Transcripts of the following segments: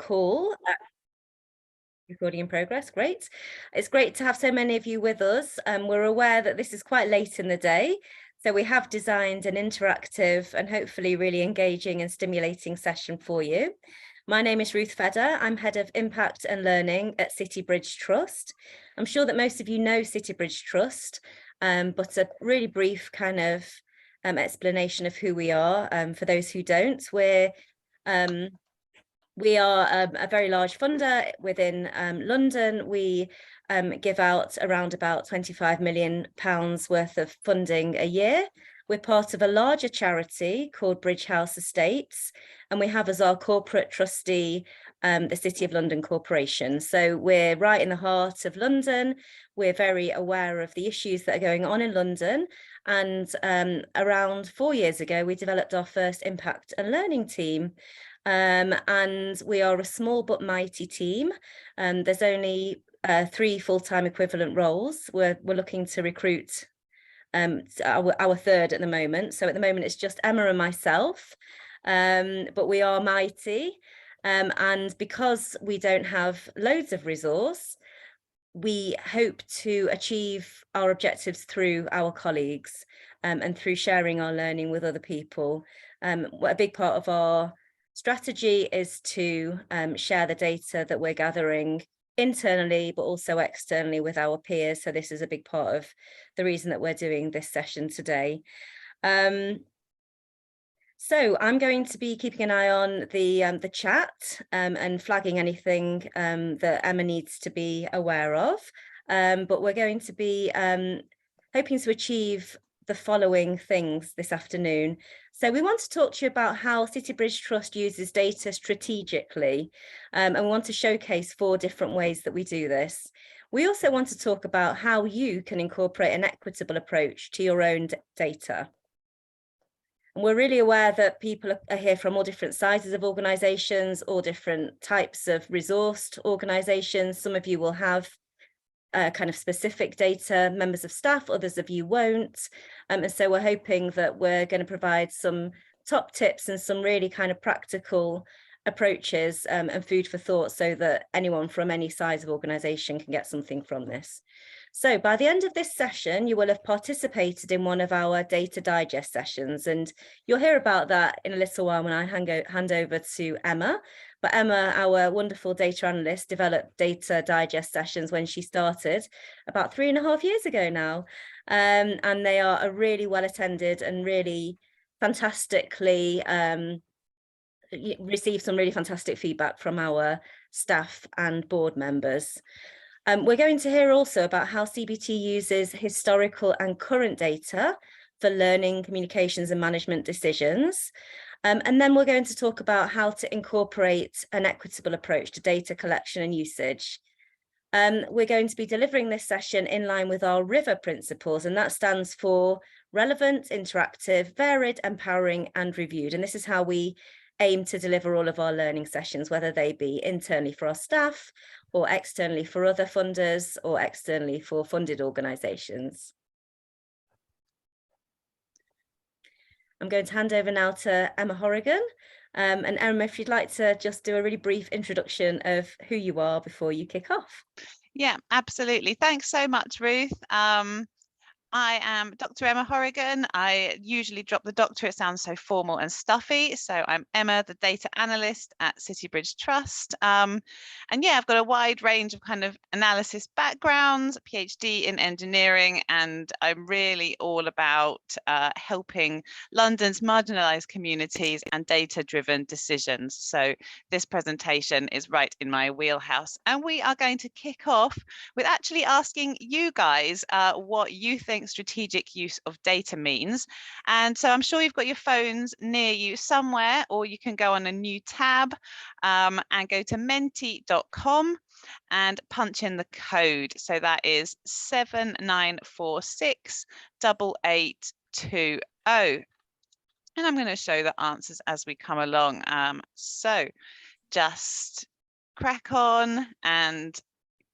call. Recording in progress, great. It's great to have so many of you with us. We're aware that this is quite late in the day, so we have designed an interactive and hopefully really engaging and stimulating session for you. My name is Ruth Fedder. I'm Head of Impact and Learning at Citybridge Trust. I'm sure that most of you know Citybridge Trust, but a really brief kind of explanation of who we are for those who don't. We are a very large funder within London. We give out around about £25 million worth of funding a year. We're part of a larger charity called Bridge House Estates, and we have as our corporate trustee the City of London Corporation. So we're right in the heart of London. We're very aware of the issues that are going on in London. And around 4 years ago, we developed our first impact and learning team. And we are a small but mighty team. There's only 3 full-time equivalent roles. We're looking to recruit our third at the moment. So at the moment, it's just Emma and myself, but we are mighty. And because we don't have loads of resource, we hope to achieve our objectives through our colleagues and through sharing our learning with other people. A big part of our strategy is to share the data that we're gathering internally, but also externally with our peers. So this is a big part of the reason that we're doing this session today. So I'm going to be keeping an eye on the chat and flagging anything that Emma needs to be aware of. But we're going to be hoping to achieve the following things this afternoon. So we want to talk to you about how Citybridge Trust uses data strategically, and we want to showcase 4 different ways that we do this. We also want to talk about how you can incorporate an equitable approach to your own data. And we're really aware that people are here from all different sizes of organisations, all different types of resourced organisations. Some of you will have kind of specific data, members of staff, others of you won't. And so we're hoping that we're going to provide some top tips and some really kind of practical approaches and food for thought so that anyone from any size of organisation can get something from this. So by the end of this session, you will have participated in one of our data digest sessions, and you'll hear about that in a little while when I hand over to Emma. But Emma, our wonderful data analyst, developed data digest sessions when she started about 3.5 years ago now. And they are a really well attended and really fantastically received some really fantastic feedback from our staff and board members. We're going to hear also about how CBT uses historical and current data for learning, communications and management decisions. And then we're going to talk about how to incorporate an equitable approach to data collection and usage. We're going to be delivering this session in line with our RIVER principles, and that stands for relevant, interactive, varied, empowering and reviewed. And this is how we aim to deliver all of our learning sessions, whether they be internally for our staff or externally for other funders or externally for funded organisations. I'm going to hand over now to Emma Horrigan. And Emma, if you'd like to just do a really brief introduction of who you are before you kick off. Yeah, absolutely. Thanks so much, Ruth. I am Dr. Emma Horrigan. I usually drop the doctor, it sounds so formal and stuffy. So I'm Emma, the data analyst at Citybridge Trust. And yeah, I've got a wide range of kind of analysis backgrounds, a PhD in engineering, and I'm really all about helping London's marginalised communities and data-driven decisions. So this presentation is right in my wheelhouse. And we are going to kick off with actually asking you guys what you think strategic use of data means. And so I'm sure you've got your phones near you somewhere, or you can go on a new tab and go to menti.com and punch in the code. So that is 79468820. And I'm going to show the answers as we come along. So just crack on and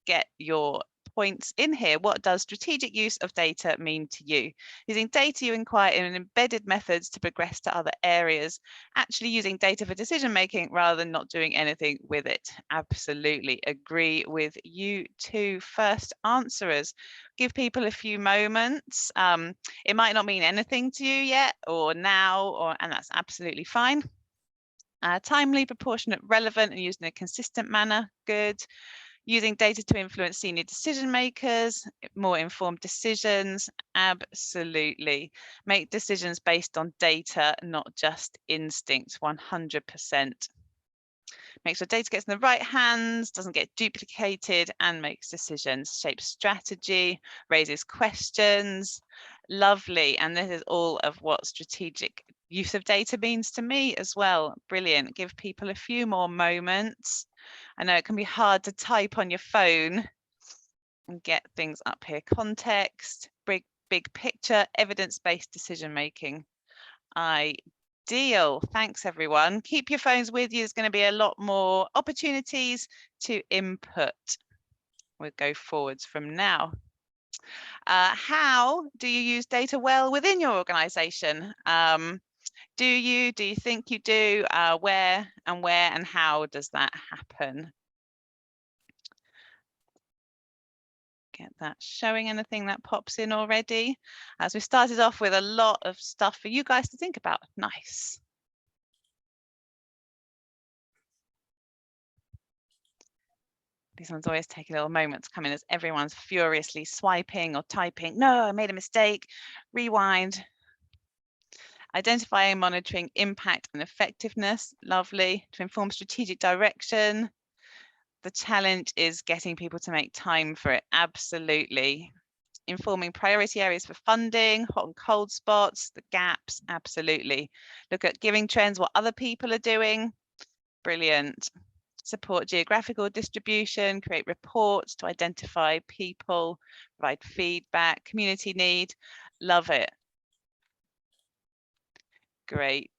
get your points in here. What does strategic use of data mean to you? Using data, you inquire in embedded methods to progress to other areas. Actually using data for decision making rather than not doing anything with it. Absolutely agree with you two first answerers. Give people a few moments. It might not mean anything to you yet or now, and that's absolutely fine. Timely, proportionate, relevant, and used in a consistent manner. Good. Using data to influence senior decision makers, more informed decisions. Absolutely. Make decisions based on data, not just instinct. 100%. Make sure data gets in the right hands, doesn't get duplicated, and makes decisions. Shapes strategy, raises questions. Lovely. And this is all of what strategic use of data means to me as well. Brilliant. Give people a few more moments. I know it can be hard to type on your phone and get things up here. Context, big picture, evidence-based decision making. Ideal. Thanks, everyone. Keep your phones with you. There's going to be a lot more opportunities to input. We'll go forwards from now. How do you use data well within your organization? Do you think you do? Where and how does that happen? Get that showing. Anything that pops in already? As we started off with a lot of stuff for you guys to think about. Nice. These ones always take a little moment to come in as everyone's furiously swiping or typing. No, I made a mistake. Rewind. Identifying, monitoring impact and effectiveness. Lovely. To inform strategic direction. The challenge is getting people to make time for it. Absolutely. Informing priority areas for funding, hot and cold spots, the gaps. Absolutely. Look at giving trends, what other people are doing. Brilliant. Support geographical distribution, create reports to identify people, provide feedback, community need. Love it. Great.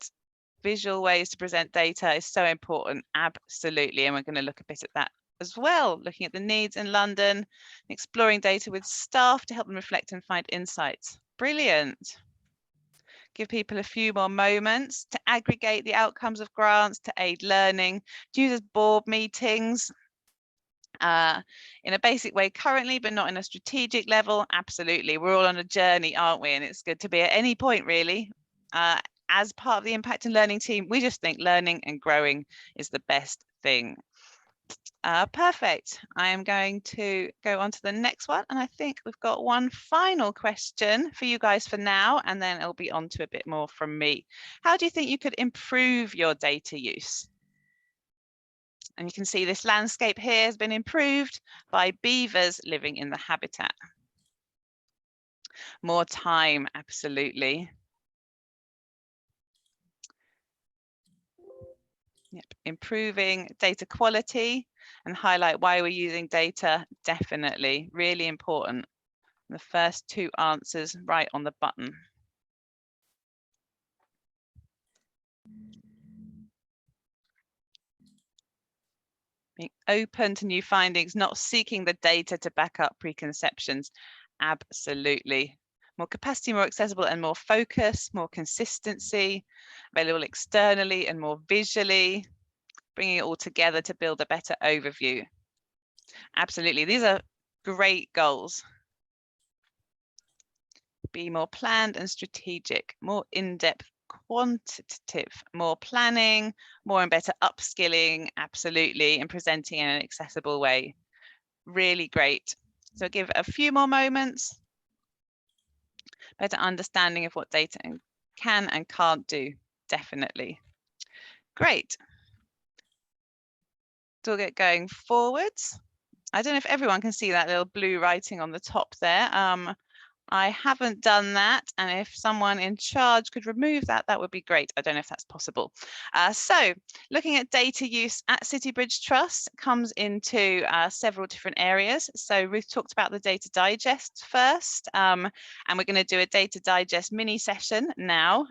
Visual ways to present data is so important. Absolutely. And we're going to look a bit at that as well, looking at the needs in London, exploring data with staff to help them reflect and find insights. Brilliant. Give people a few more moments to aggregate the outcomes of grants to aid learning, to use as board meetings in a basic way currently, but not in a strategic level. Absolutely. We're all on a journey, aren't we? And it's good to be at any point, really. As part of the impact and learning team, we just think learning and growing is the best thing. Perfect. I am going to go on to the next one. And I think we've got one final question for you guys for now, and then it'll be on to a bit more from me. How do you think you could improve your data use? And you can see this landscape here has been improved by beavers living in the habitat. More time, absolutely. Yep. Improving data quality and highlight why we're using data. Definitely, really important. The first two answers right on the button. Being open to new findings, not seeking the data to back up preconceptions. Absolutely. More capacity, more accessible and more focus, more consistency, available externally and more visually, bringing it all together to build a better overview. Absolutely, these are great goals. Be more planned and strategic, more in-depth, quantitative, more planning, more and better upskilling, absolutely, and presenting in an accessible way. Really great. So give a few more moments. Better understanding of what data can and can't do, definitely. Great. So we'll get going forwards. I don't know if everyone can see that little blue writing on the top there. I haven't done that, and if someone in charge could remove that, that would be great. I don't know if that's possible. So looking at data use at Citybridge Trust comes into several different areas. So Ruth talked about the data digest first, and we're going to do a data digest mini session now.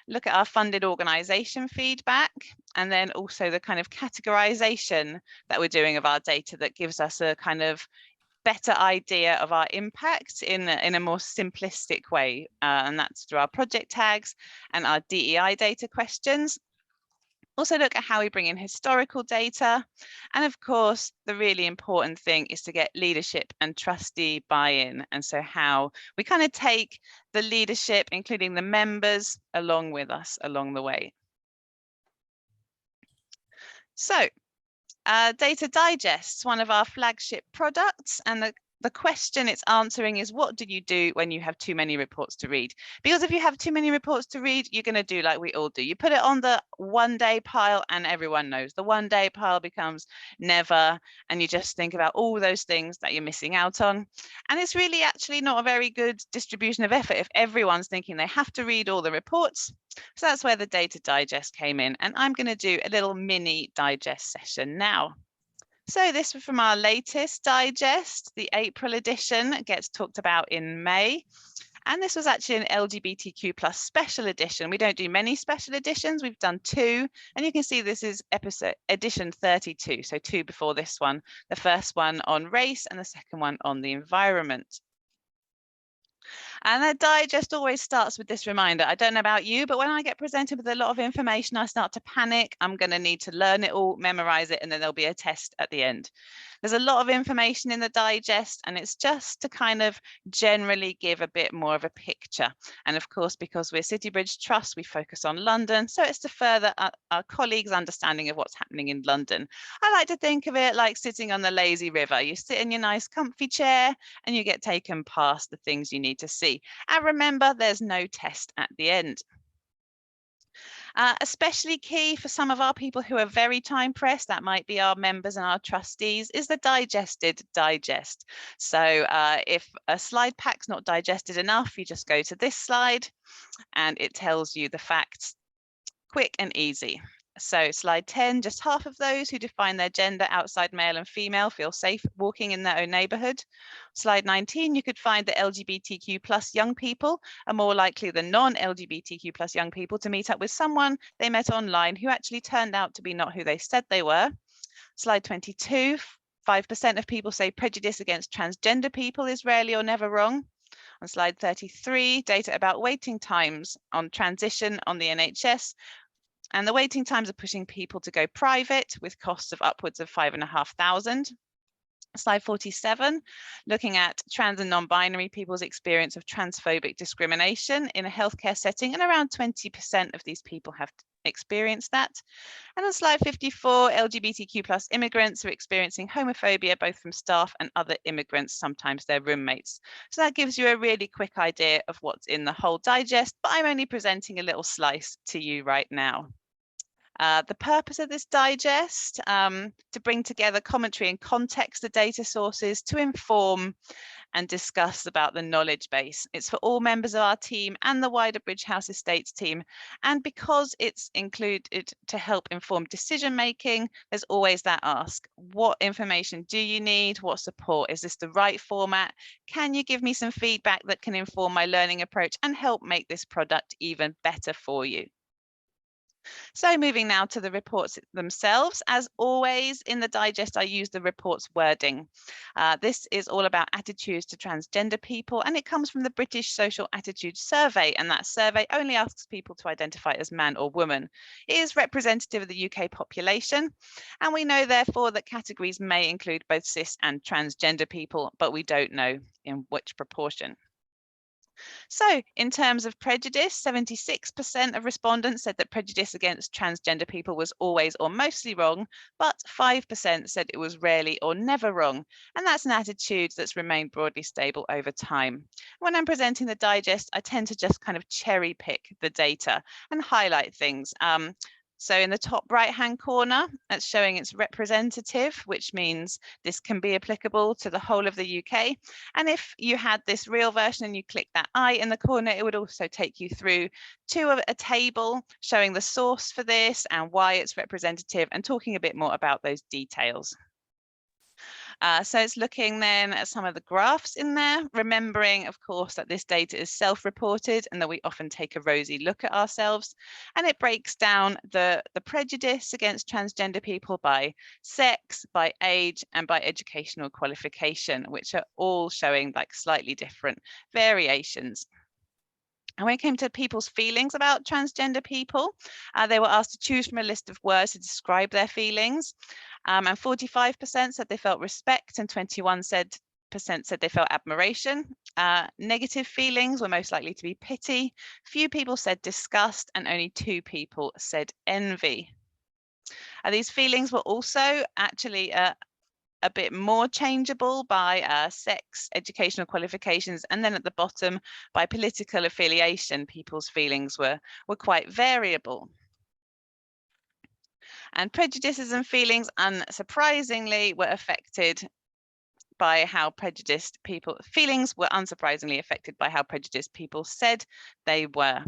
Look at our funded organisation feedback, and then also the kind of categorization that we're doing of our data that gives us a kind of better idea of our impact in a more simplistic way. And that's through our project tags and our DEI data questions. Also look at how we bring in historical data. And of course, the really important thing is to get leadership and trustee buy-in. And so how we kind of take the leadership, including the members, along with us along the way. So Data Digest, one of our flagship products, and the question it's answering is, what do you do when you have too many reports to read? Because if you have too many reports to read, you're going to do like we all do. You put it on the one-day pile, and everyone knows the one-day pile becomes never, and you just think about all those things that you're missing out on. And it's really actually not a very good distribution of effort if everyone's thinking they have to read all the reports. So that's where the Data Digest came in, and I'm going to do a little mini digest session now. So this was from our latest digest, the April edition, gets talked about in May. And this was actually an LGBTQ plus special edition. We don't do many special editions, we've done 2. And you can see this is edition 32, so 2 before this one. The first one on race and the second one on the environment. And that digest always starts with this reminder. I don't know about you, but when I get presented with a lot of information, I start to panic. I'm going to need to learn it all, memorize it, and then there'll be a test at the end. There's a lot of information in the digest, and it's just to kind of generally give a bit more of a picture. And of course, because we're Citybridge Trust, we focus on London. So it's to further our colleagues' understanding of what's happening in London. I like to think of it like sitting on the lazy river. You sit in your nice comfy chair and you get taken past the things you need to see. And remember, there's no test at the end. Especially key for some of our people who are very time pressed, that might be our members and our trustees, is the digested digest. So if a slide pack's not digested enough, you just go to this slide and it tells you the facts quick and easy. So slide 10, just half of those who define their gender outside male and female feel safe walking in their own neighbourhood. Slide 19, you could find that LGBTQ plus young people are more likely than non-LGBTQ plus young people to meet up with someone they met online who actually turned out to be not who they said they were. Slide 22, 5% of people say prejudice against transgender people is rarely or never wrong. On slide 33, data about waiting times on transition on the NHS. And the waiting times are pushing people to go private with costs of upwards of 5,500. Slide 47, looking at trans and non-binary people's experience of transphobic discrimination in a healthcare setting, and around 20% of these people have experienced that. And on slide 54, LGBTQ plus immigrants are experiencing homophobia both from staff and other immigrants, sometimes their roommates. So that gives you a really quick idea of what's in the whole digest, but I'm only presenting a little slice to you right now. The purpose of this digest, to bring together commentary and context of data sources to inform and discuss about the knowledge base. It's for all members of our team and the wider Bridge House Estates team. And because it's included to help inform decision making, there's always that ask, what information do you need? What support? Is this the right format? Can you give me some feedback that can inform my learning approach and help make this product even better for you? So moving now to the reports themselves. As always in the digest, I use the report's wording. This is all about attitudes to transgender people, and it comes from the British Social Attitude Survey, and that survey only asks people to identify as man or woman. It is representative of the UK population, and we know therefore that categories may include both cis and transgender people, but we don't know in which proportion. So in terms of prejudice, 76% of respondents said that prejudice against transgender people was always or mostly wrong, but 5% said it was rarely or never wrong. And that's an attitude that's remained broadly stable over time. When I'm presenting the digest, I tend to just kind of cherry pick the data and highlight things. So in the top right-hand corner, that's showing it's representative, which means this can be applicable to the whole of the UK. And if you had this real version and you click that I in the corner, it would also take you through to a table showing the source for this and why it's representative and talking a bit more about those details. So it's looking then at some of the graphs in there, remembering, of course, that this data is self-reported and that we often take a rosy look at ourselves. And it breaks down the prejudice against transgender people by sex, by age, and by educational qualification, which are all showing like slightly different variations. And when it came to people's feelings about transgender people, they were asked to choose from a list of words to describe their feelings. And 45% said they felt respect, and 21% said they felt admiration. Negative feelings were most likely to be pity. Few people said disgust, and only 2 people said envy. These feelings were also actually a bit more changeable by sex, educational qualifications, and then at the bottom by political affiliation, people's feelings were quite variable. And prejudices and feelings, unsurprisingly, were affected by how prejudiced people, feelings were unsurprisingly affected by how prejudiced people said they were.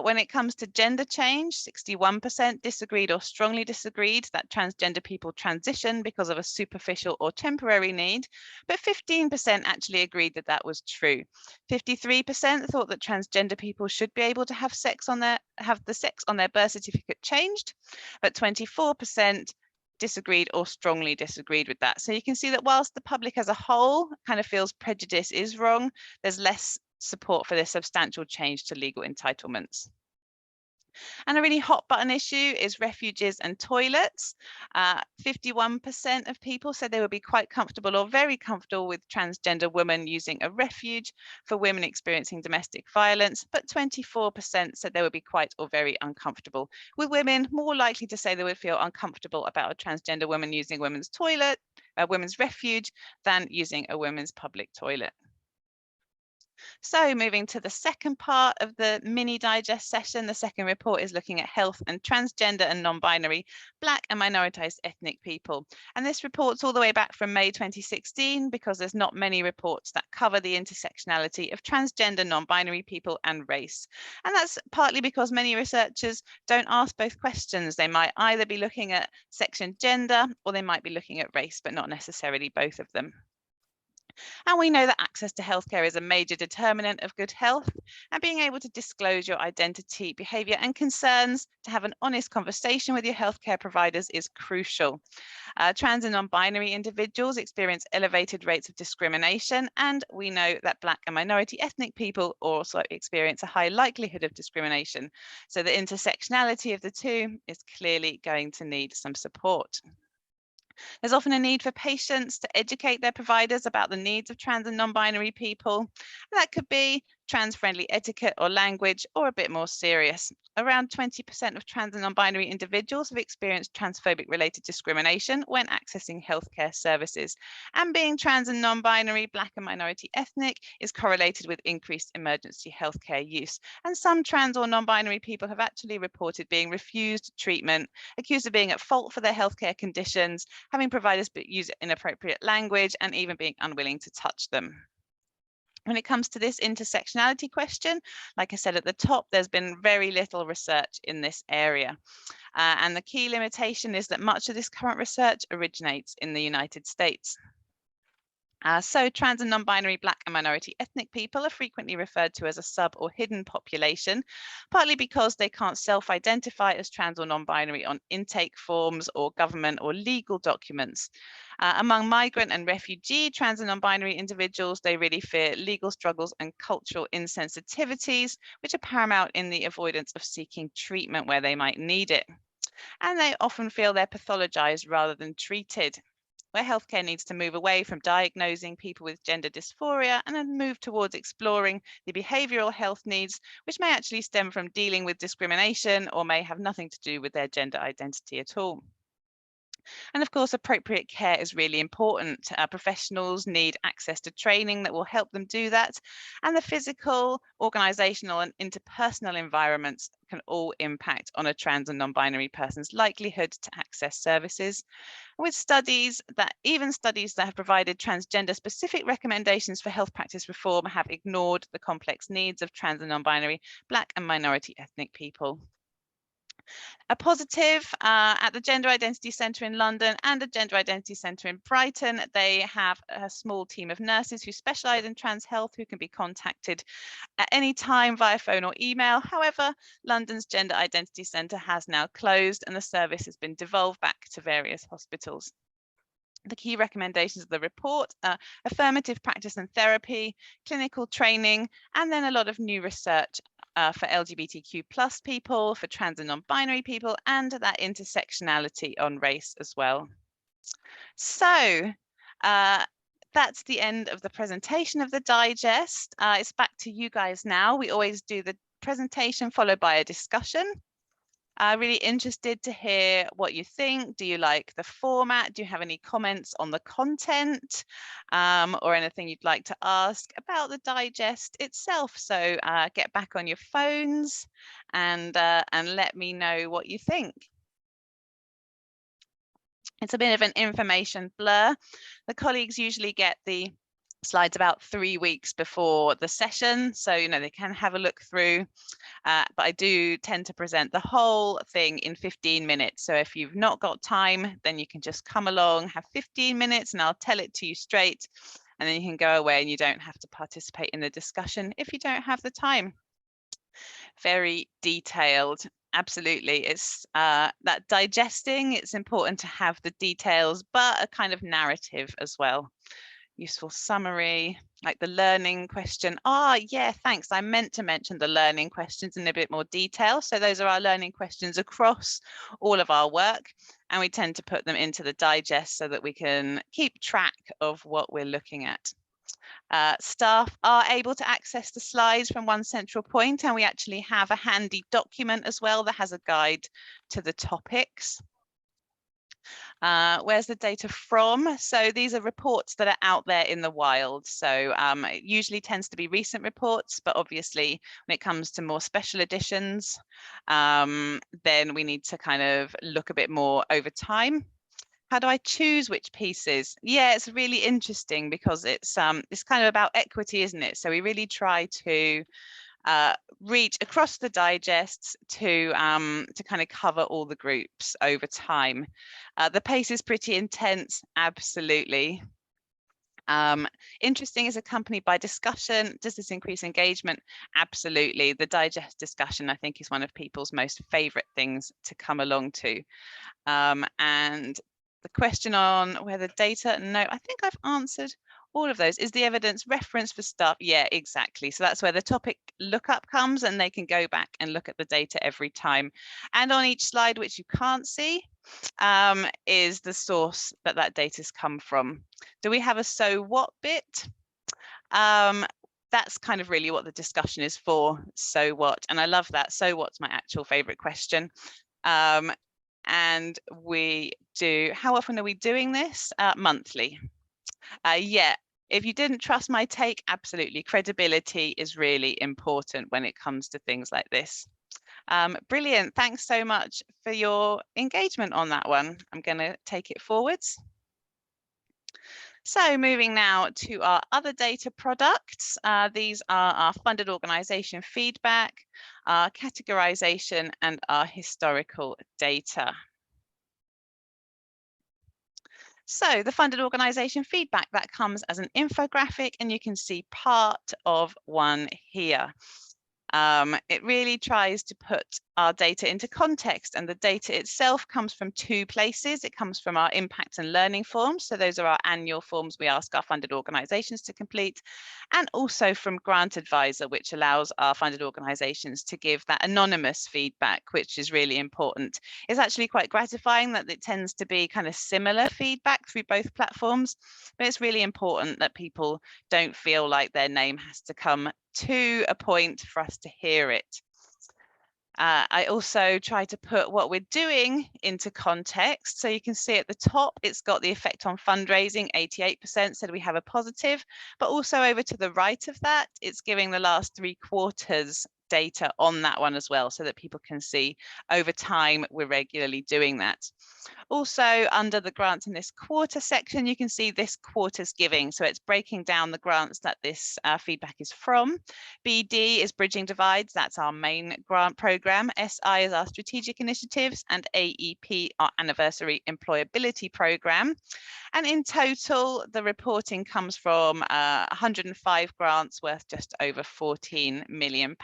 When it comes to gender change, 61% disagreed or strongly disagreed that transgender people transition because of a superficial or temporary need, but 15% actually agreed that that was true. 53% thought that transgender people should be able to have the sex on their birth certificate changed, but 24% disagreed or strongly disagreed with that. So you can see that whilst the public as a whole kind of feels prejudice is wrong, there's less support for this substantial change to legal entitlements. And a really hot button issue is refuges and toilets. 51% of people said they would be quite comfortable or very comfortable with transgender women using a refuge for women experiencing domestic violence, but 24% said they would be quite or very uncomfortable with women, more likely to say they would feel uncomfortable about a transgender woman using a women's toilet, a women's refuge, than using a women's public toilet. So moving to the second part of the mini digest session, the second report is looking at health and transgender and non-binary Black and minoritized ethnic people. And this report's all the way back from May 2016 because there's not many reports that cover the intersectionality of transgender, non-binary people and race. And that's partly because many researchers don't ask both questions. They might either be looking at sex and gender, or they might be looking at race, but not necessarily both of them. And we know that access to healthcare is a major determinant of good health, and being able to disclose your identity, behaviour and concerns to have an honest conversation with your healthcare providers is crucial. Trans and non-binary individuals experience elevated rates of discrimination, and we know that Black and minority ethnic people also experience a high likelihood of discrimination. So the intersectionality of the two is clearly going to need some support. There's often a need for patients to educate their providers about the needs of trans and non-binary people. And that could be trans-friendly etiquette or language, or a bit more serious. Around 20% of trans and non-binary individuals have experienced transphobic related discrimination when accessing healthcare services. And being trans and non-binary, Black and minority ethnic is correlated with increased emergency healthcare use. And some trans or non-binary people have actually reported being refused treatment, accused of being at fault for their healthcare conditions, having providers use inappropriate language, and even being unwilling to touch them. When it comes to this intersectionality question, like I said at the top, there's been very little research in this area. And the key limitation is that much of this current research originates in the United States. So trans and non-binary Black and minority ethnic people are frequently referred to as a sub or hidden population, partly because they can't self-identify as trans or non-binary on intake forms or government or legal documents. Among migrant and refugee trans and non-binary individuals, they really fear legal struggles and cultural insensitivities, which are paramount in the avoidance of seeking treatment where they might need it. And they often feel they're pathologized rather than treated, where healthcare needs to move away from diagnosing people with gender dysphoria and then move towards exploring the behavioural health needs, which may actually stem from dealing with discrimination or may have nothing to do with their gender identity at all. And of course, appropriate care is really important. Professionals need access to training that will help them do that. And the physical, organisational and interpersonal environments can all impact on a trans and non-binary person's likelihood to access services. With studies that have provided transgender specific recommendations for health practice reform have ignored the complex needs of trans and non-binary Black and minority ethnic people. A positive at the Gender Identity Centre in London and the Gender Identity Centre in Brighton. They have a small team of nurses who specialise in trans health who can be contacted at any time via phone or email. However, London's Gender Identity Centre has now closed and the service has been devolved back to various hospitals. The key recommendations of the report are affirmative practice and therapy, clinical training, and then a lot of new research for LGBTQ+ people, for trans and non-binary people, and that intersectionality on race as well. So that's the end of the presentation of the digest. It's back to you guys now. We always do the presentation followed by a discussion. Really interested to hear what you think. Do you like the format? Do you have any comments on the content or anything you'd like to ask about the digest itself? So get back on your phones and let me know what you think. It's a bit of an information blur. The colleagues usually get the slides about 3 weeks before the session, so they can have a look through, but I do tend to present the whole thing in 15 minutes. So if you've not got time, then you can just come along, have 15 minutes and I'll tell it to you straight, and then you can go away and you don't have to participate in the discussion if you don't have the time. Very detailed. Absolutely. It's that digesting, it's important to have the details, but a kind of narrative as well. Useful summary, like the learning question. Yeah, thanks. I meant to mention the learning questions in a bit more detail. So those are our learning questions across all of our work, and we tend to put them into the digest so that we can keep track of what we're looking at. Staff are able to access the slides from one central point, and we actually have a handy document as well that has a guide to the topics. Where's the data from? So these are reports that are out there in the wild. So it usually tends to be recent reports, but obviously when it comes to more special editions, then we need to kind of look a bit more over time. How do I choose which pieces? Yeah, it's really interesting because it's kind of about equity, isn't it? So we really try to reach across the digests to kind of cover all the groups over time. The pace is pretty intense, absolutely. Interesting is accompanied by discussion. Does this increase engagement? Absolutely. The digest discussion, I think, is one of people's most favorite things to come along to. And the question on where the data, no, I think I've answered all of those. Is the evidence reference for stuff? Yeah, exactly. So that's where the topic lookup comes, and they can go back and look at the data every time. And on each slide, which you can't see, is the source that data's come from. Do we have a so what bit? That's kind of really what the discussion is for. So what? And I love that. So what's my actual favorite question. And we do, how often are we doing this? Monthly. Yeah, if you didn't trust my take, absolutely. Credibility is really important when it comes to things like this. Brilliant. Thanks so much for your engagement on that one. I'm going to take it forwards. So moving now to our other data products. These are our funded organisation feedback, our categorisation and our historical data. So the funded organisation feedback, that comes as an infographic, and you can see part of one here. It really tries to put our data into context, and the data itself comes from two places. It comes from our impact and learning forms. So those are our annual forms we ask our funded organisations to complete, and also from Grant Advisor, which allows our funded organisations to give that anonymous feedback, which is really important. It's actually quite gratifying that it tends to be kind of similar feedback through both platforms, but it's really important that people don't feel like their name has to come to a point for us to hear it. I also try to put what we're doing into context. So you can see at the top, it's got the effect on fundraising, 88%, so we have a positive, but also over to the right of that, it's giving the last 3 quarters data on that one as well, so that people can see over time we're regularly doing that. Also, under the grants in this quarter section, you can see this quarter's giving. So it's breaking down the grants that this feedback is from. BD is Bridging Divides. That's our main grant program. SI is our strategic initiatives, and AEP, our anniversary employability program. And in total, the reporting comes from 105 grants worth just over £14 million.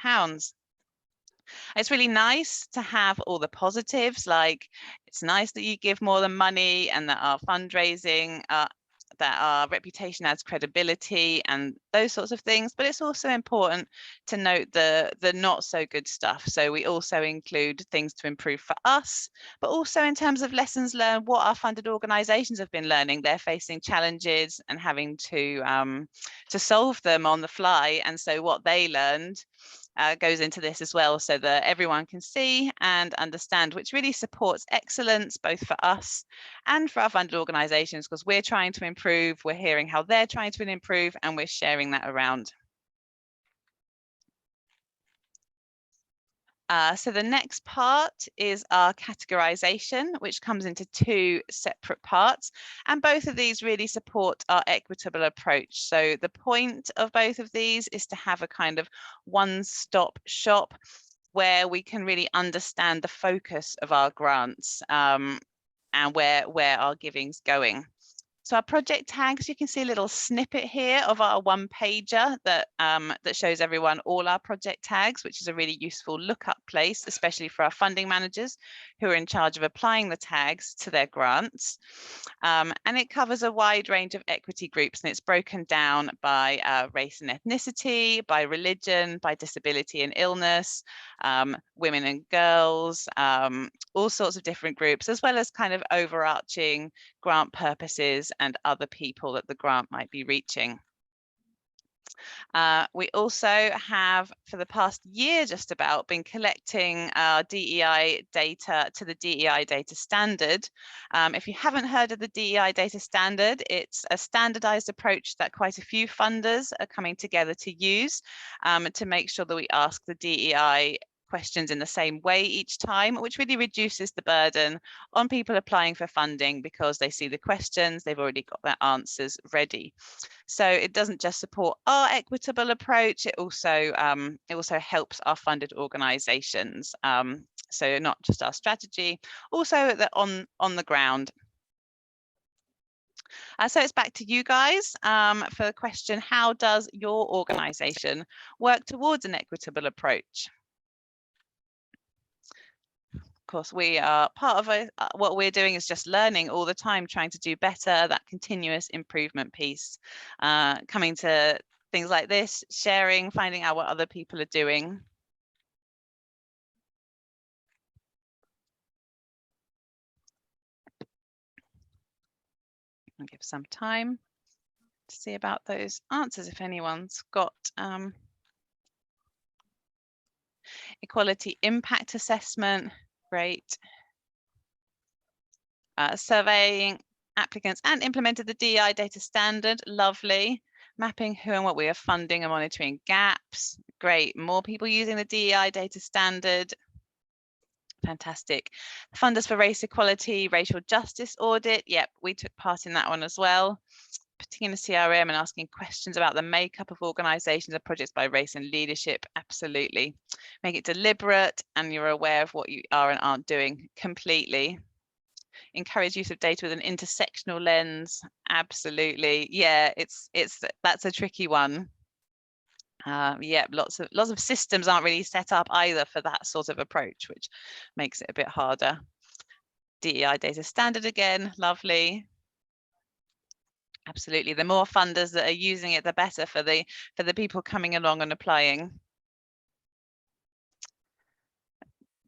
It's really nice to have all the positives, like it's nice that you give more than money, and that our fundraising, that our reputation adds credibility and those sorts of things. But it's also important to note the not so good stuff. So we also include things to improve for us, but also in terms of lessons learned, what our funded organizations have been learning. They're facing challenges and having to solve them on the fly. And so what they learned goes into this as well, so that everyone can see and understand, which really supports excellence both for us and for our funded organizations, because we're trying to improve, we're hearing how they're trying to improve, and we're sharing that around. So the next part is our categorization, which comes into two separate parts, and both of these really support our equitable approach. So the point of both of these is to have a kind of one-stop shop where we can really understand the focus of our grants and where our giving's going. So our project tags, you can see a little snippet here of our one pager that shows everyone all our project tags, which is a really useful lookup place, especially for our funding managers who are in charge of applying the tags to their grants. And it covers a wide range of equity groups, and it's broken down by race and ethnicity, by religion, by disability and illness, women and girls, all sorts of different groups, as well as kind of overarching grant purposes and other people that the grant might be reaching. We also have, for the past year just about, been collecting our DEI data to the DEI data standard. If you haven't heard of the DEI data standard, it's a standardized approach that quite a few funders are coming together to use to make sure that we ask the DEI questions in the same way each time, which really reduces the burden on people applying for funding, because they see the questions, they've already got their answers ready. So it doesn't just support our equitable approach, it also helps our funded organizations. So not just our strategy, also on the ground. So it's back to you guys for the question, how does your organization work towards an equitable approach? Of course, we are part of what we're doing is just learning all the time, trying to do better, that continuous improvement piece, coming to things like this, sharing, finding out what other people are doing. I'll give some time to see about those answers if anyone's got equality impact assessment. Great. Surveying applicants and implemented the DEI data standard. Lovely. Mapping who and what we are funding and monitoring gaps. Great. More people using the DEI data standard. Fantastic. Funders for race equality, racial justice audit. Yep, we took part in that one as well. Putting in a CRM and asking questions about the makeup of organizations and projects by race and leadership. Absolutely. Make it deliberate and you're aware of what you are and aren't doing. Completely. Encourage use of data with an intersectional lens. Absolutely. Yeah, that's a tricky one. Yeah, lots of systems aren't really set up either for that sort of approach, which makes it a bit harder. DEI data standard again, lovely. Absolutely. The more funders that are using it, the better for the people coming along and applying.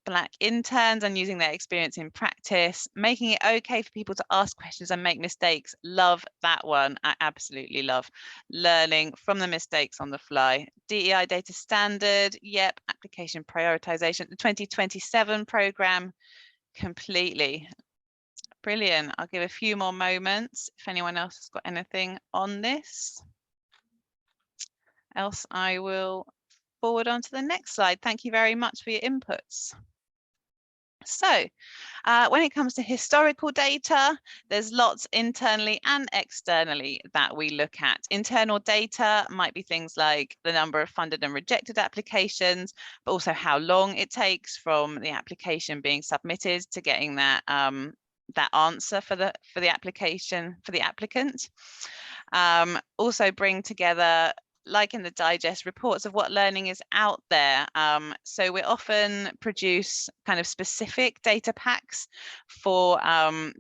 Black interns and using their experience in practice, making it okay for people to ask questions and make mistakes. Love that one. I absolutely love learning from the mistakes on the fly. DEI data standard. Yep. Application prioritization. The 2027 program. Completely. Brilliant. I'll give a few more moments if anyone else has got anything on this. Else I will forward onto the next slide. Thank you very much for your inputs. So when it comes to historical data, there's lots internally and externally that we look at. Internal data might be things like the number of funded and rejected applications, but also how long it takes from the application being submitted to getting that that answer for the application for the applicant. Also bring together, like in the digest, reports of what learning is out there. So we often produce kind of specific data packs for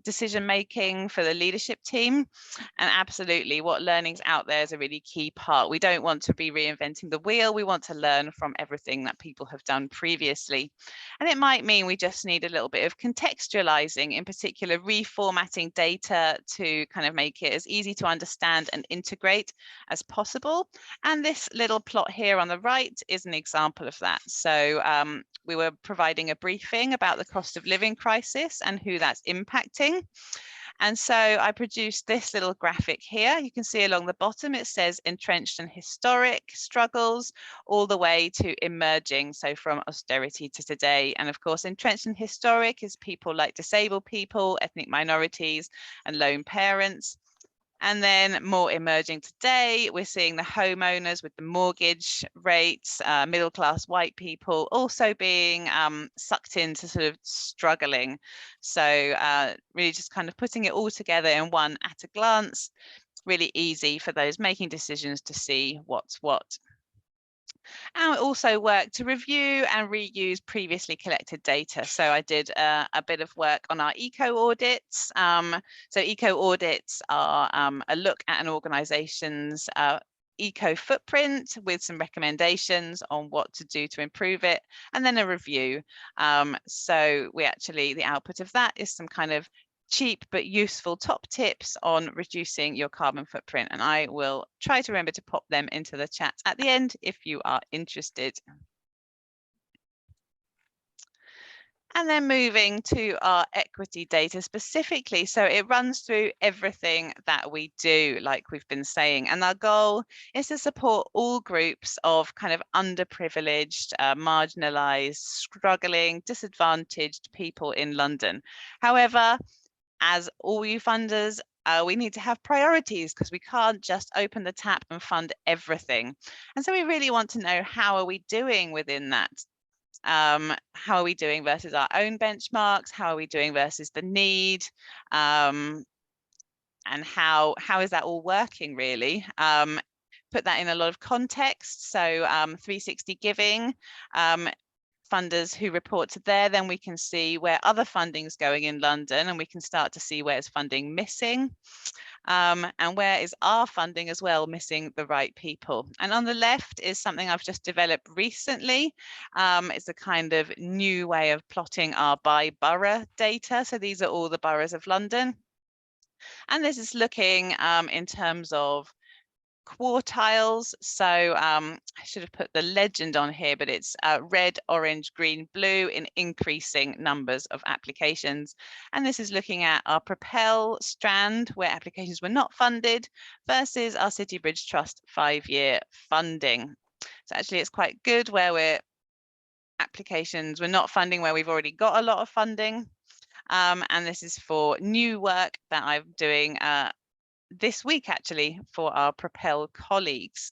decision making for the leadership team. And absolutely, what learning's out there is a really key part. We don't want to be reinventing the wheel. We want to learn from everything that people have done previously. And it might mean we just need a little bit of contextualizing, in particular, reformatting data to kind of make it as easy to understand and integrate as possible. And this little plot here on the right is an example of that. So we were providing a briefing about the cost of living crisis and who that's impacting. And so I produced this little graphic here. You can see along the bottom, it says entrenched and historic struggles all the way to emerging. So from austerity to today. And of course, entrenched and historic is people like disabled people, ethnic minorities, and lone parents. And then more emerging today, we're seeing the homeowners with the mortgage rates, middle-class white people also being sucked into sort of struggling. So really just kind of putting it all together in one at a glance, really easy for those making decisions to see what's what. And we also work to review and reuse previously collected data. So I did a bit of work on our eco audits. So eco audits are a look at an organization's eco footprint with some recommendations on what to do to improve it, and then a review. So we actually, the output of that is some kind of cheap but useful top tips on reducing your carbon footprint, and I will try to remember to pop them into the chat at the end if you are interested. And then moving to our equity data specifically, so it runs through everything that we do, like we've been saying, and our goal is to support all groups of kind of underprivileged, marginalized, struggling, disadvantaged people in London. However, as all you funders, we need to have priorities because we can't just open the tap and fund everything. And so we really want to know, how are we doing within that? How are we doing versus our own benchmarks? How are we doing versus the need? And how is that all working really? Put that in a lot of context. So 360 Giving, funders who report to there, then we can see where other funding is going in London, and we can start to see where's funding missing, and where is our funding as well missing the right people. And on the left is something I've just developed recently. It's a kind of new way of plotting our by borough data. So these are all the boroughs of London. And this is looking in terms of quartiles. So I should have put the legend on here, but it's red, orange, green, blue in increasing numbers of applications. And this is looking at our Propel strand where applications were not funded versus our City Bridge Trust 5-year funding. So actually it's quite good where applications we're not funding where we've already got a lot of funding. And this is for new work that I'm doing this week actually for our Propel colleagues.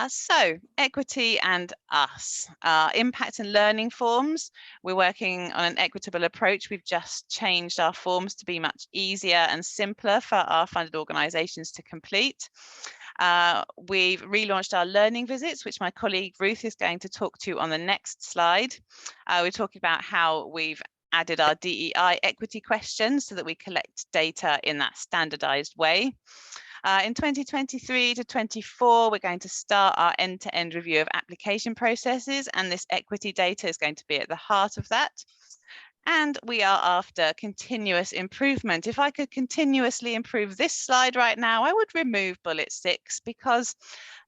So equity and us, impact and learning forms. We're working on an equitable approach. We've just changed our forms to be much easier and simpler for our funded organisations to complete. We've relaunched our learning visits, which my colleague Ruth is going to talk to on the next slide. We're talking about how we've added our DEI equity questions so that we collect data in that standardized way. In 2023 to 24, we're going to start our end-to-end review of application processes, and this equity data is going to be at the heart of that. And we are after continuous improvement. If I could continuously improve this slide right now, I would remove bullet 6 because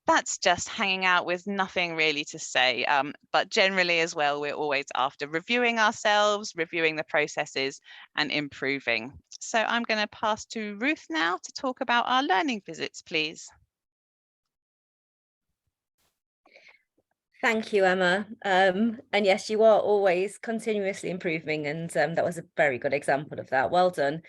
that's just hanging out with nothing really to say. But generally as well, we're always after reviewing ourselves, reviewing the processes and improving. So I'm going to pass to Ruth now to talk about our learning visits, please. Thank you, Emma. And yes, you are always continuously improving, and that was a very good example of that. Well done.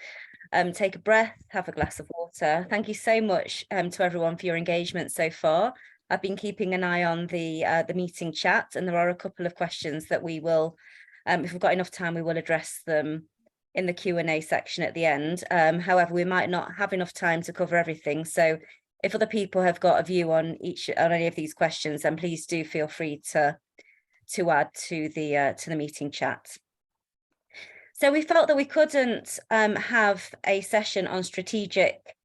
Take a breath, have a glass of water. Thank you so much to everyone for your engagement so far. I've been keeping an eye on the meeting chat, and there are a couple of questions that we will, if we've got enough time, we will address them in the Q&A section at the end. However, we might not have enough time to cover everything. So if other people have got a view on any of these questions, then please do feel free to add to the meeting chat. So we felt that we couldn't have a session on strategic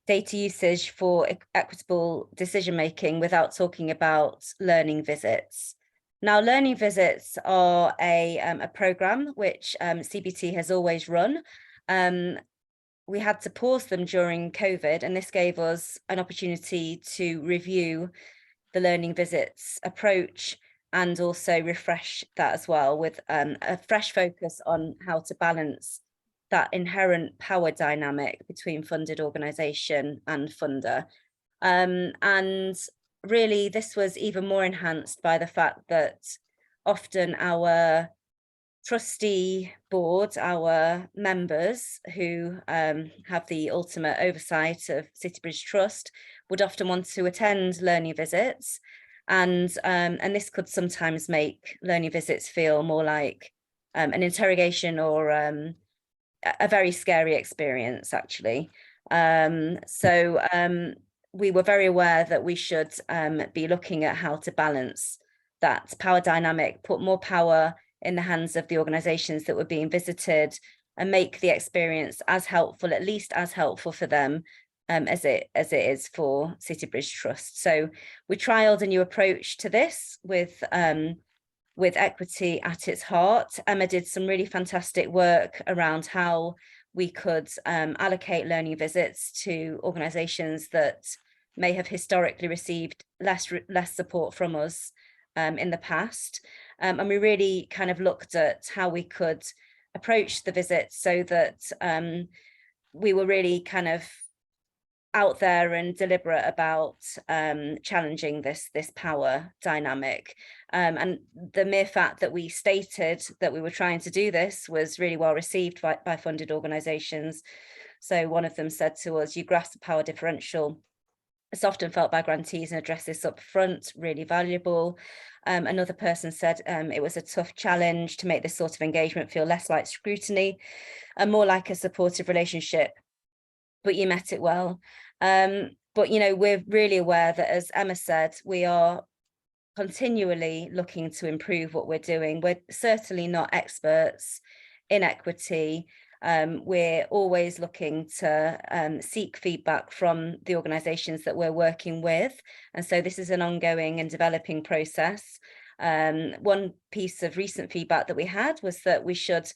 data usage for equitable decision making without talking about learning visits. Now, learning visits are a program which CBT has always run. We had to pause them during COVID, and this gave us an opportunity to review the learning visits approach and also refresh that as well with a fresh focus on how to balance that inherent power dynamic between funded organisation and funder. And really, this was even more enhanced by the fact that often our trustee board, our members who have the ultimate oversight of Citybridge Trust, would often want to attend learning visits, and this could sometimes make learning visits feel more like an interrogation or a very scary experience, actually. So we were very aware that we should be looking at how to balance that power dynamic, put more power in the hands of the organisations that were being visited, and make the experience as helpful, at least as helpful for them as it is for Citybridge Trust. So we trialled a new approach to this with equity at its heart. Emma did some really fantastic work around how we could allocate learning visits to organisations that may have historically received less support from us in the past. And we really kind of looked at how we could approach the visits so that we were really kind of out there and deliberate about challenging this power dynamic. And the mere fact that we stated that we were trying to do this was really well received by funded organisations. So one of them said to us, "You grasp the power differential. It's often felt by grantees and address this up front, really valuable." Another person said it was a tough challenge to make this sort of engagement feel less like scrutiny and more like a supportive relationship, but you met it well. But, you know, we're really aware that, as Emma said, we are continually looking to improve what we're doing. We're certainly not experts in equity. We're always looking to seek feedback from the organisations that we're working with. And so this is an ongoing and developing process. One piece of recent feedback that we had was that we should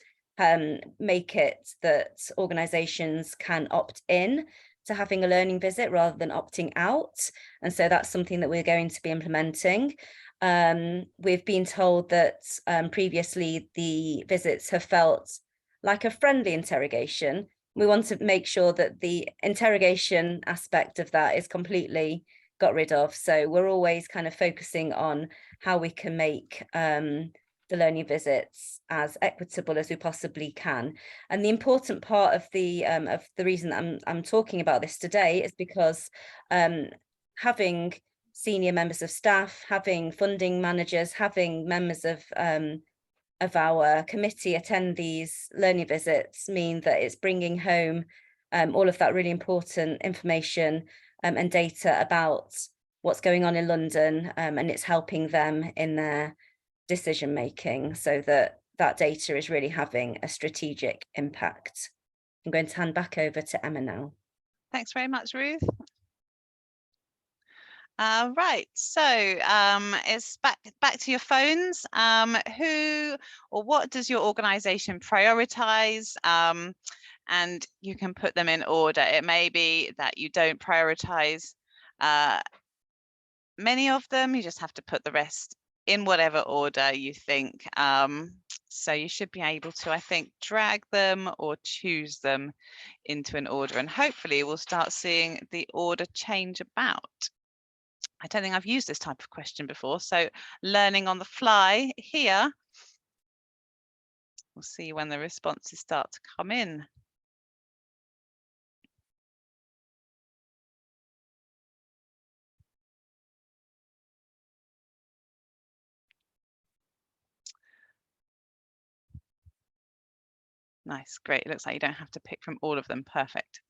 make it that organisations can opt in to having a learning visit rather than opting out. And so that's something that we're going to be implementing. We've been told that previously the visits have felt like a friendly interrogation. We want to make sure that the interrogation aspect of that is completely got rid of. So we're always kind of focusing on how we can make the learning visits as equitable as we possibly can. And the important part of the reason that I'm talking about this today is because having senior members of staff, having funding managers, having members of our committee attend these learning visits mean that it's bringing home all of that really important information and data about what's going on in London, and it's helping them in their decision making so that that data is really having a strategic impact. I'm going to hand back over to Emma now. Thanks very much, Ruth. Right, so it's back to your phones. Who or what does your organisation prioritise? And you can put them in order. It may be that you don't prioritise many of them. You just have to put the rest in whatever order you think. So you should be able to, I think, drag them or choose them into an order, and hopefully we'll start seeing the order change about. I don't think I've used this type of question before, so learning on the fly here. We'll see when the responses start to come in. Nice, great. It looks like you don't have to pick from all of them. Perfect.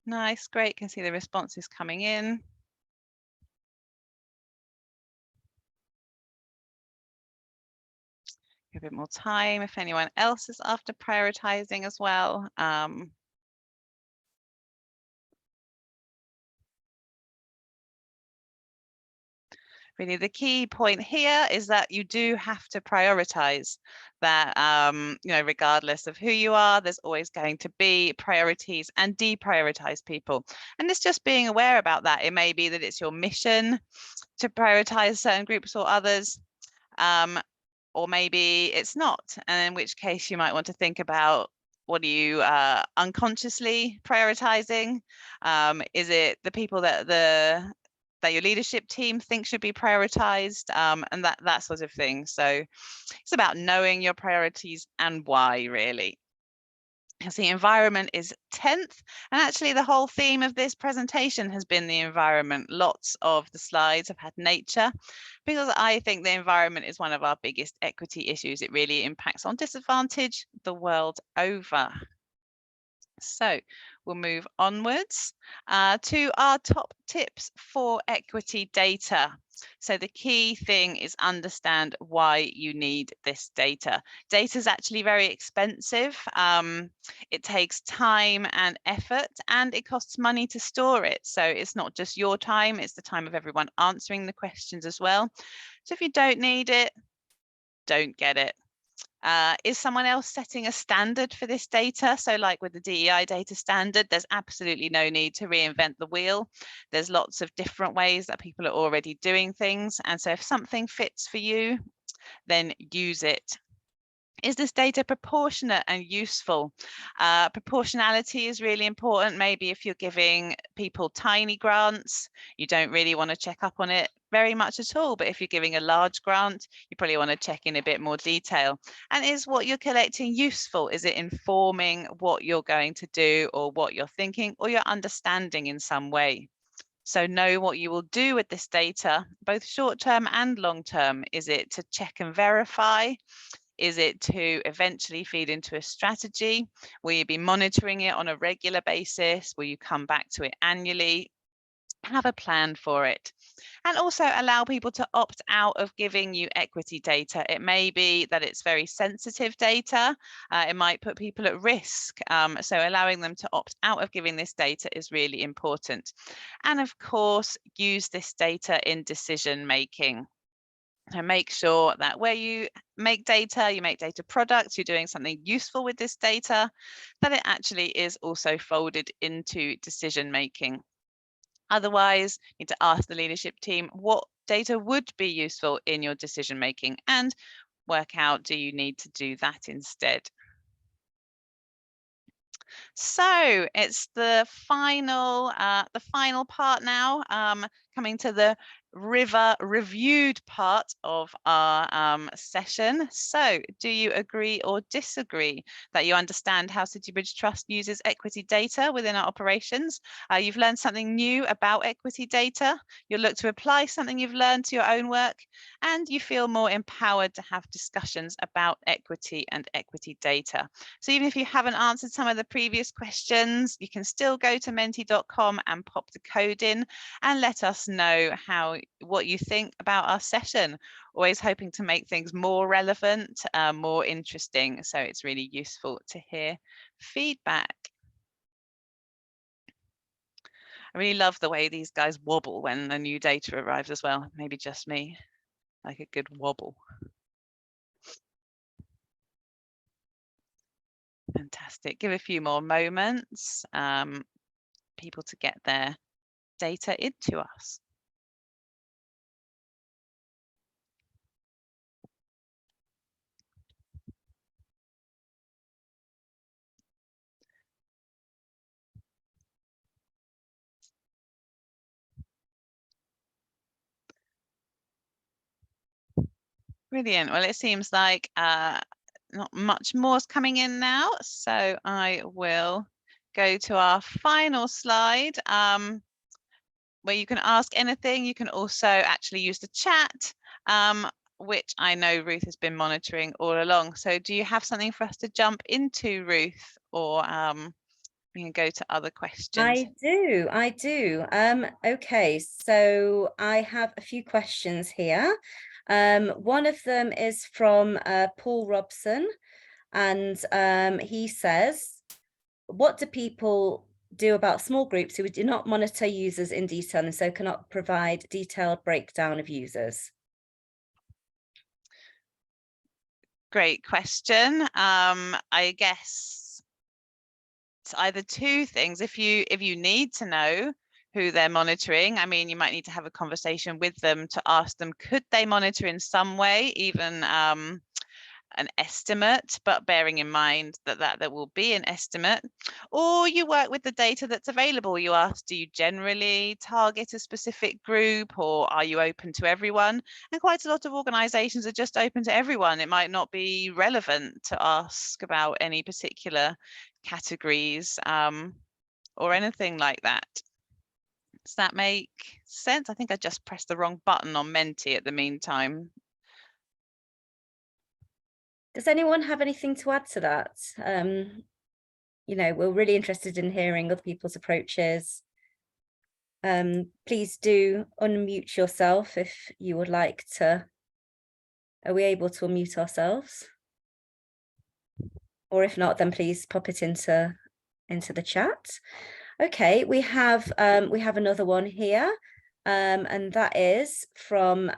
Nice, great. Can see the responses coming in. Give a bit more time if anyone else is after prioritizing as well. Really, the key point here is that you do have to prioritize that, you know, regardless of who you are, there's always going to be priorities and deprioritize people. And it's just being aware about that. It may be that it's your mission to prioritize certain groups or others, or maybe it's not. And in which case you might want to think about, what are you unconsciously prioritizing? Is it the people that your leadership team thinks should be prioritized, and that sort of thing. So it's about knowing your priorities and why, really. Because the environment is 10th, and actually the whole theme of this presentation has been the environment. Lots of the slides have had nature, because I think the environment is one of our biggest equity issues. It really impacts on disadvantage the world over. So we'll move onwards to our top tips for equity data. So the key thing is understand why you need this data. Data is actually very expensive. It takes time and effort, and it costs money to store it. So it's not just your time, it's the time of everyone answering the questions as well. So if you don't need it, don't get it. Is someone else setting a standard for this data? So like with the DEI data standard, there's absolutely no need to reinvent the wheel. There's lots of different ways that people are already doing things. And so if something fits for you, then use it. Is this data proportionate and useful? Proportionality is really important. Maybe if you're giving people tiny grants, you don't really want to check up on it very much at all. But if you're giving a large grant, you probably want to check in a bit more detail. And is what you're collecting useful? Is it informing what you're going to do, or what you're thinking, or your understanding in some way? So know what you will do with this data, both short term and long term. Is it to check and verify? Is it to eventually feed into a strategy? Will you be monitoring it on a regular basis? Will you come back to it annually? Have a plan for it. And also allow people to opt out of giving you equity data. It may be that it's very sensitive data. It might put people at risk. So allowing them to opt out of giving this data is really important. And of course, use this data in decision making. So make sure that where you make data products, you're doing something useful with this data, that it actually is also folded into decision making. Otherwise, you need to ask the leadership team what data would be useful in your decision making, and work out, do you need to do that instead? So it's the final part now, coming to the river reviewed part of our session. So do you agree or disagree that you understand how City Bridge Trust uses equity data within our operations? You've learned something new about equity data. You'll look to apply something you've learned to your own work, and you feel more empowered to have discussions about equity and equity data. So even if you haven't answered some of the previous questions, you can still go to menti.com and pop the code in and let us know what you think about our session. Always hoping to make things more relevant, more interesting. So it's really useful to hear feedback. I really love the way these guys wobble when the new data arrives as well. Maybe just me, like a good wobble. Fantastic. Give a few more moments, people to get their data into us. Brilliant. Well, it seems like not much more is coming in now, so I will go to our final slide, where you can ask anything. You can also actually use the chat, which I know Ruth has been monitoring all along. So do you have something for us to jump into, Ruth, or we can go to other questions? I do. Okay, so I have a few questions here. One of them is from Paul Robson, and he says, what do people do about small groups who do not monitor users in detail and so cannot provide detailed breakdown of users? Great question. I guess it's either two things. If you need to know who they're monitoring, I mean, you might need to have a conversation with them to ask them, could they monitor in some way, even an estimate, but bearing in mind that will be an estimate. Or you work with the data that's available. You ask, do you generally target a specific group, or are you open to everyone? And quite a lot of organizations are just open to everyone. It might not be relevant to ask about any particular categories or anything like that. Does that make sense? I think I just pressed the wrong button on Menti at the meantime. Does anyone have anything to add to that? You know, we're really interested in hearing other people's approaches. Please do unmute yourself if you would like to. Are we able to unmute ourselves? Or if not, then please pop it into the chat. Okay, we have another one here, and that is from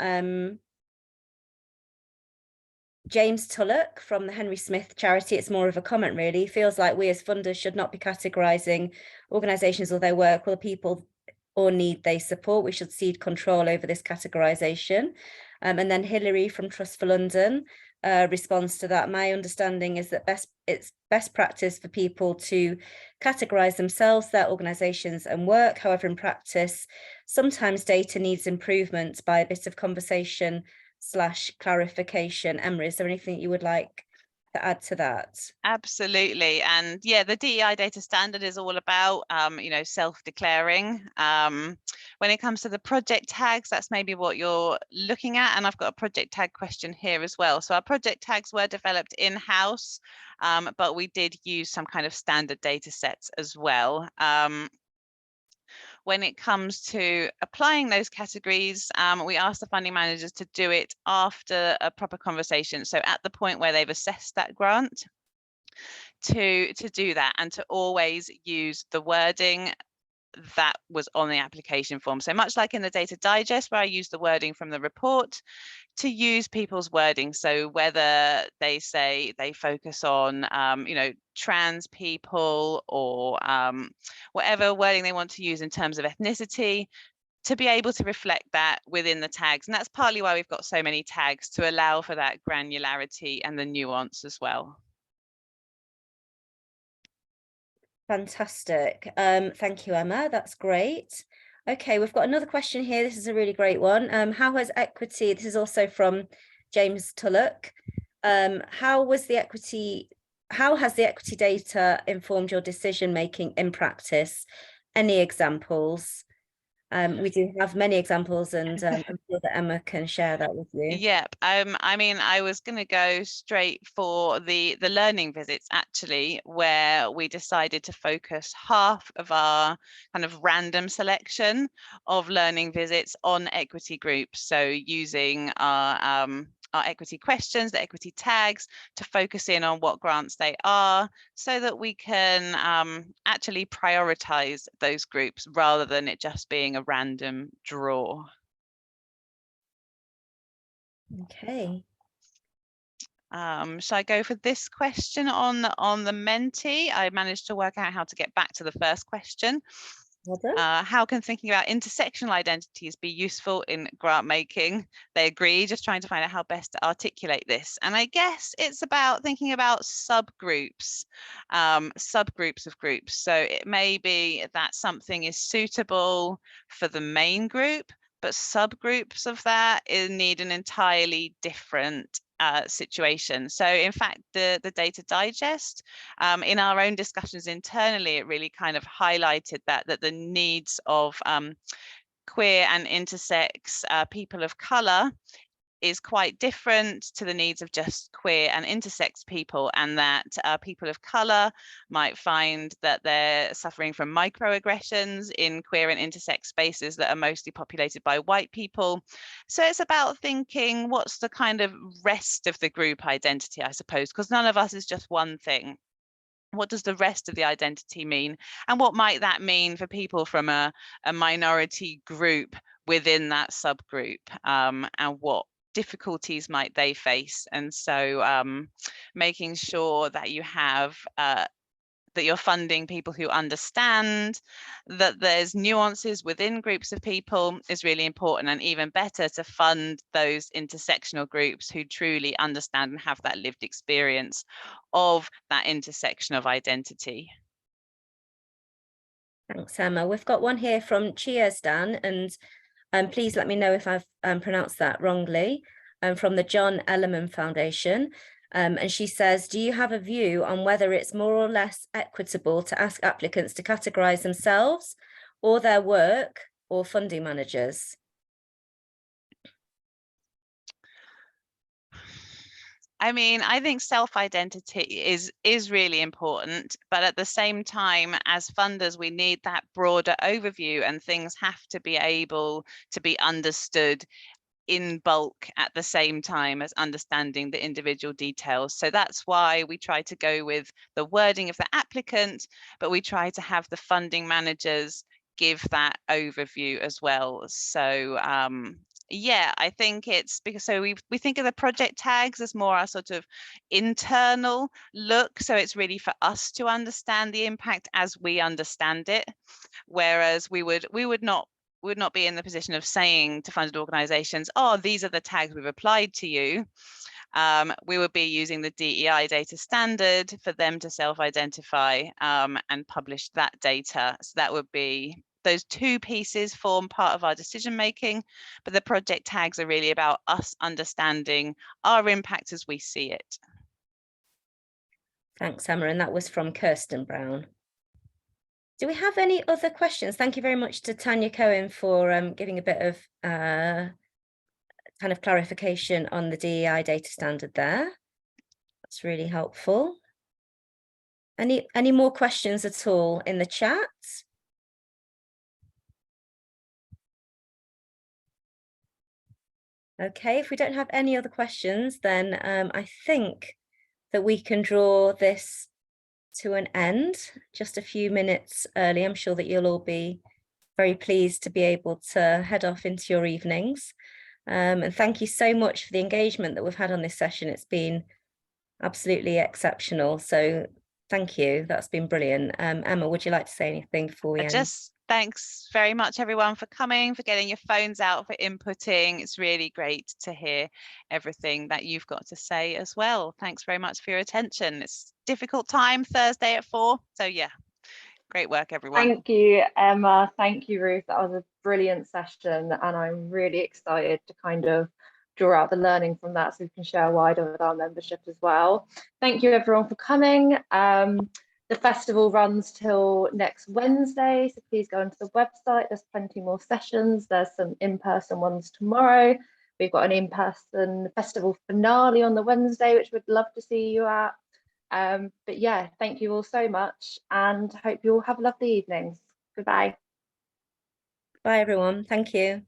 James Tulloch from the Henry Smith charity. It's more of a comment, really. Feels like we as funders should not be categorizing organizations or their work or the people or need they support. We should cede control over this categorization. And then Hilary from Trust for London responds to that. My understanding is that it's best practice for people to categorize themselves, their organizations and work. However, in practice, sometimes data needs improvement by a bit of conversation / clarification. Emma, is there anything you would like to add to that? Absolutely. And yeah, the DEI data standard is all about, self-declaring. When it comes to the project tags, that's maybe what you're looking at. And I've got a project tag question here as well. So our project tags were developed in-house, but we did use some kind of standard data sets as well. When it comes to applying those categories, we ask the funding managers to do it after a proper conversation. So at the point where they've assessed that grant, to do that, and to always use the wording that was on the application form. So much like in the data digest, where I use the wording from the report, to use people's wording. So whether they say they focus on, trans people, or whatever wording they want to use in terms of ethnicity, to be able to reflect that within the tags. And that's partly why we've got so many tags, to allow for that granularity and the nuance as well. Fantastic. Thank you, Emma. That's great. Okay, we've got another question here. This is a really great one. How has equity, this is also from James Tulloch. How has the equity data informed your decision making in practice? Any examples? We do have many examples, and I'm sure that Emma can share that with you. Yep. I mean, I was going to go straight for the learning visits, actually, where we decided to focus half of our kind of random selection of learning visits on equity groups. So using our equity questions, the equity tags, to focus in on what grants they are, so that we can actually prioritize those groups rather than it just being a random draw. Okay. Shall I go for this question on the Menti? I managed to work out how to get back to the first question. Well done. How can thinking about intersectional identities be useful in grant making? They agree, just trying to find out how best to articulate this. And I guess it's about thinking about subgroups, subgroups of groups. So it may be that something is suitable for the main group, but subgroups of that need an entirely different situation. So in fact, the data digest, in our own discussions internally, it really kind of highlighted that the needs of queer and intersex people of colour is quite different to the needs of just queer and intersex people, and that people of colour might find that they're suffering from microaggressions in queer and intersex spaces that are mostly populated by white people. So it's about thinking, what's the kind of rest of the group identity, I suppose, because none of us is just one thing. What does the rest of the identity mean? And what might that mean for people from a minority group within that subgroup, and what difficulties might they face? And so making sure that you have that you're funding people who understand that there's nuances within groups of people is really important, and even better to fund those intersectional groups who truly understand and have that lived experience of that intersection of identity. Thanks, Emma. We've got one here from Cheers Dan, and please let me know if I've pronounced that wrongly, from the John Ellerman Foundation. And she says, do you have a view on whether it's more or less equitable to ask applicants to categorise themselves or their work or funding managers? I mean, I think self-identity is really important, but at the same time, as funders, we need that broader overview, and things have to be able to be understood in bulk at the same time as understanding the individual details. So that's why we try to go with the wording of the applicant, but we try to have the funding managers give that overview as well. So yeah, I think it's because we think of the project tags as more our sort of internal look. So it's really for us to understand the impact as we understand it, whereas we would not be in the position of saying to funded organizations, oh, these are the tags we've applied to you. We would be using the DEI data standard for them to self-identify and publish that data. So that would be, those two pieces form part of our decision making, but the project tags are really about us understanding our impact as we see it. Thanks, Emma. And that was from Kirsten Brown. Do we have any other questions? Thank you very much to Tanya Cohen for giving a bit of kind of clarification on the DEI data standard there. That's really helpful. Any more questions at all in the chat? Okay, if we don't have any other questions, then I think that we can draw this to an end just a few minutes early. I'm sure that you'll all be very pleased to be able to head off into your evenings. And thank you so much for the engagement that we've had on this session. It's been absolutely exceptional. So thank you. That's been brilliant. Emma, would you like to say anything before we end? Thanks very much, everyone, for coming, for getting your phones out, for inputting. It's really great to hear everything that you've got to say as well. Thanks very much for your attention. It's a difficult time, Thursday at 4. So yeah, great work, everyone. Thank you, Emma. Thank you, Ruth. That was a brilliant session, and I'm really excited to kind of draw out the learning from that so we can share wider with our membership as well. Thank you, everyone, for coming. The festival runs till next Wednesday, so please go onto the website. There's plenty more sessions. There's some in-person ones tomorrow. We've got an in-person festival finale on the Wednesday, which we'd love to see you at. But yeah, thank you all so much, and hope you all have lovely evenings. Goodbye. Bye, everyone. Thank you.